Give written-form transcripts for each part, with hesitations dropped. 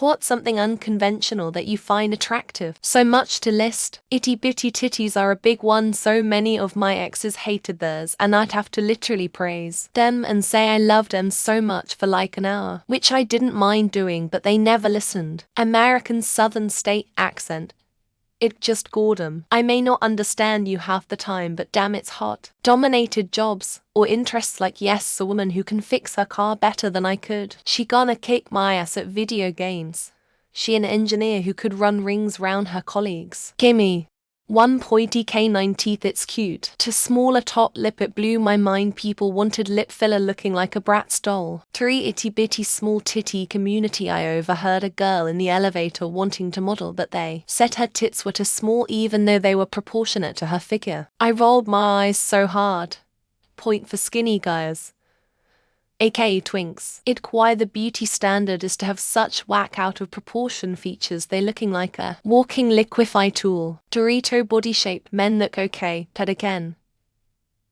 What's something unconventional that you find attractive? So much to list. Itty bitty titties are a big one. So many of my exes hated theirs, and I'd have to literally praise them and say I loved them so much for like an hour, which I didn't mind doing, but they never listened. American Southern state accent. It just gored 'em. I may not understand you half the time, but damn, it's hot. Dominated jobs or interests like yes, a woman who can fix her car better than I could. She gonna kick my ass at video games. She an engineer who could run rings round her colleagues. Gimme. One pointy canine teeth, it's cute. To smaller top lip, it blew my mind. People wanted lip filler looking like a Bratz doll. 3 itty bitty small titty community. I overheard a girl in the elevator wanting to model, but they said her tits were too small even though they were proportionate to her figure. I rolled my eyes so hard. Point for skinny guys, aka twinks. Why the beauty standard is to have such whack out of proportion features, they looking like a walking liquefy tool. Dorito body shape, men look okay, but again,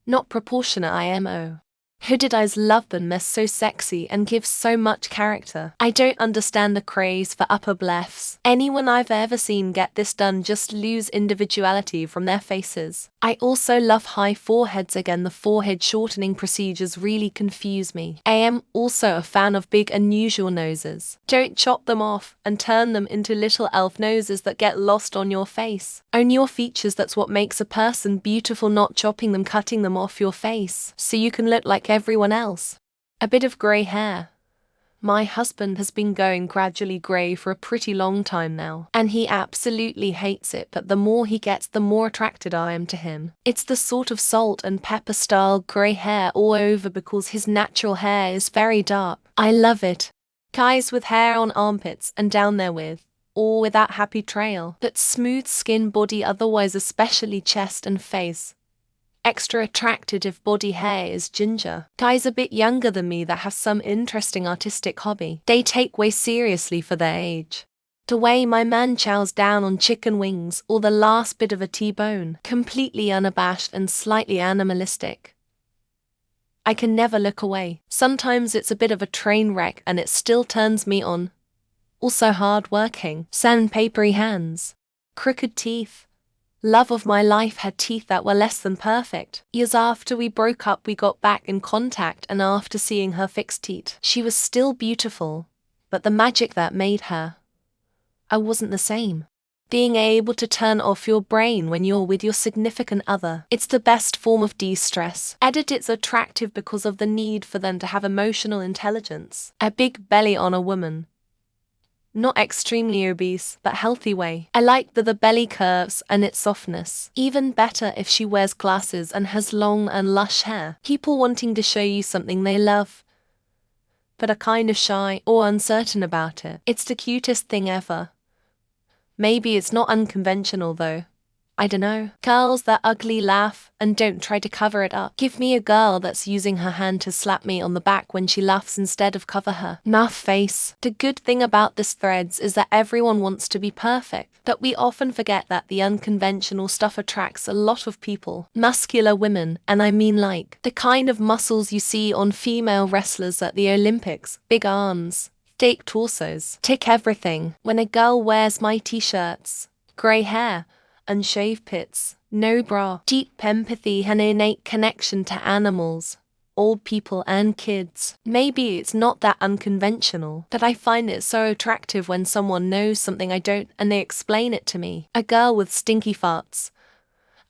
not proportionate IMO. Hooded eyes, love them, they're so sexy and give so much character. I don't understand the craze for upper blephs. Anyone I've ever seen get this done just lose individuality from their faces. I also love high foreheads. Again, the forehead shortening procedures really confuse me. I am also a fan of big unusual noses. Don't chop them off and turn them into little elf noses that get lost on your face. Own your features, that's what makes a person beautiful, not chopping them, cutting them off your face so you can look like everyone else. A bit of grey hair. My husband has been going gradually grey for a pretty long time now, and he absolutely hates it, but the more he gets, the more attracted I am to him. It's the sort of salt and pepper style grey hair all over because his natural hair is very dark. I love it. Guys with hair on armpits and down there with, or with that happy trail, but smooth skin body otherwise, especially chest and face. Extra attracted if body hair is ginger. Guys a bit younger than me that have some interesting artistic hobby they take way seriously for their age. The way my man chows down on chicken wings or the last bit of a T-bone, completely unabashed and slightly animalistic. I can never look away. Sometimes it's a bit of a train wreck and it still turns me on. Also hard-working, sandpapery hands, crooked teeth. Love of my life had teeth that were less than perfect. Years after we broke up, we got back in contact, and after seeing her fixed teeth, she was still beautiful, but the magic that made her, I wasn't the same. Being able to turn off your brain when you're with your significant other, it's the best form of de-stress. It's attractive because of the need for them to have emotional intelligence. A big belly on a woman. Not extremely obese, but healthy way. I like the belly curves and its softness. Even better if she wears glasses and has long and lush hair. People wanting to show you something they love, but are kind of shy or uncertain about it. It's the cutest thing ever. Maybe it's not unconventional though. I dunno. Girls that ugly laugh and don't try to cover it up. Give me a girl that's using her hand to slap me on the back when she laughs instead of cover her mouth face. The good thing about this threads is that everyone wants to be perfect, but we often forget that the unconventional stuff attracts a lot of people. Muscular women, and I mean like the kind of muscles you see on female wrestlers at the Olympics. Big arms, thick torsos, tick everything. When a girl wears my t-shirts, grey hair, unshaved pits, no bra, deep empathy and innate connection to animals, old people and kids. Maybe it's not that unconventional, but I find it so attractive when someone knows something I don't and they explain it to me. A girl with stinky farts.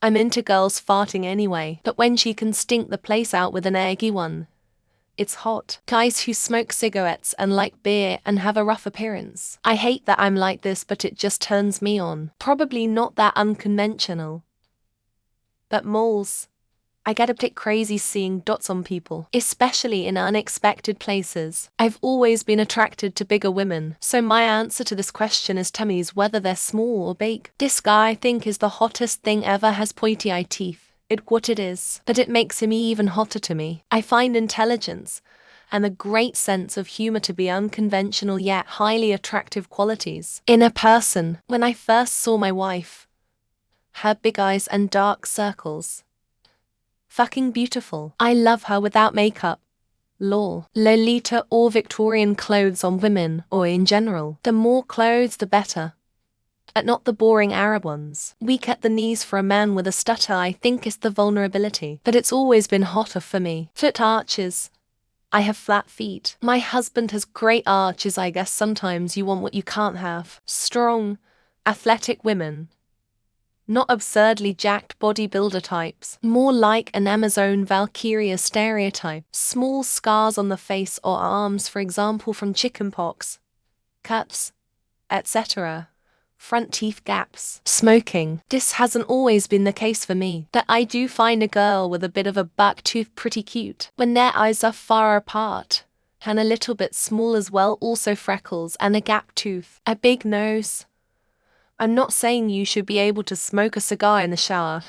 I'm into girls farting anyway, but when she can stink the place out with an eggy one, it's hot. Guys who smoke cigarettes and like beer and have a rough appearance. I hate that I'm like this, but it just turns me on. Probably not that unconventional, but moles. I get a bit crazy seeing dots on people, especially in unexpected places. I've always been attracted to bigger women, so my answer to this question is tummies, whether they're small or big. This guy I think is the hottest thing ever, has pointy eye teeth. What it is, but it makes him even hotter to me. I find intelligence and a great sense of humor to be unconventional yet highly attractive qualities in a person. When I first saw my wife, her big eyes and dark circles, fucking beautiful. I love her without makeup. Lol. Lolita or Victorian clothes on women, or in general. The more clothes the better. And not the boring Arab ones. Weak at the knees for a man with a stutter, I think is the vulnerability. But it's always been hotter for me. Foot arches. I have flat feet. My husband has great arches. I guess sometimes you want what you can't have. Strong, athletic women. Not absurdly jacked bodybuilder types. More like an Amazon Valkyria stereotype. Small scars on the face or arms, for example from chickenpox, cuts, etc. Front teeth gaps. Smoking. This hasn't always been the case for me. That I do find a girl with a bit of a buck tooth pretty cute. When their eyes are far apart. And a little bit small as well, also freckles and a gap tooth. A big nose. I'm not saying you should be able to smoke a cigar in the shower,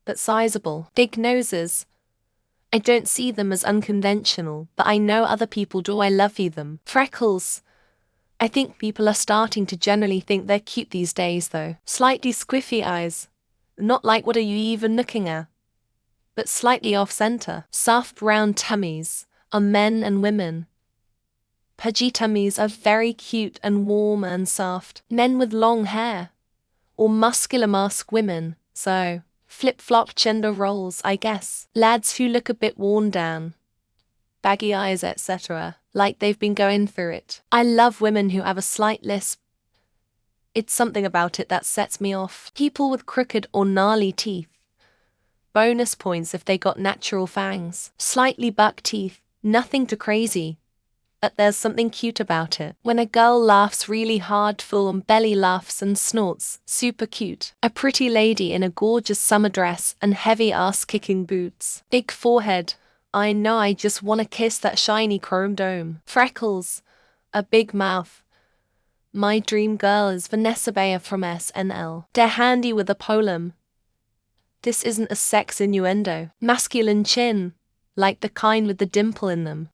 but sizable, big noses. I don't see them as unconventional, but I know other people do. I love them. Freckles. I think people are starting to generally think they're cute these days though. Slightly squiffy eyes. Not like what are you even looking at? But slightly off-center. Soft round tummies on men and women. Pudgy tummies are very cute and warm and soft. Men with long hair. Or muscular mask women, so flip-flop gender roles, I guess. Lads who look a bit worn down. Baggy eyes, etc. Like they've been going through it. I love women who have a slight lisp. It's something about it that sets me off. People with crooked or gnarly teeth. Bonus points if they got natural fangs. Slightly buck teeth, nothing too crazy. But there's something cute about it. When a girl laughs really hard, full-on belly laughs and snorts, super cute. A pretty lady in a gorgeous summer dress and heavy ass-kicking boots. Big forehead. I know, I just want to kiss that shiny chrome dome. Freckles. A big mouth. My dream girl is Vanessa Bayer from SNL. They're handy with a poem. This isn't a sex innuendo. Masculine chin. Like the kind with the dimple in them.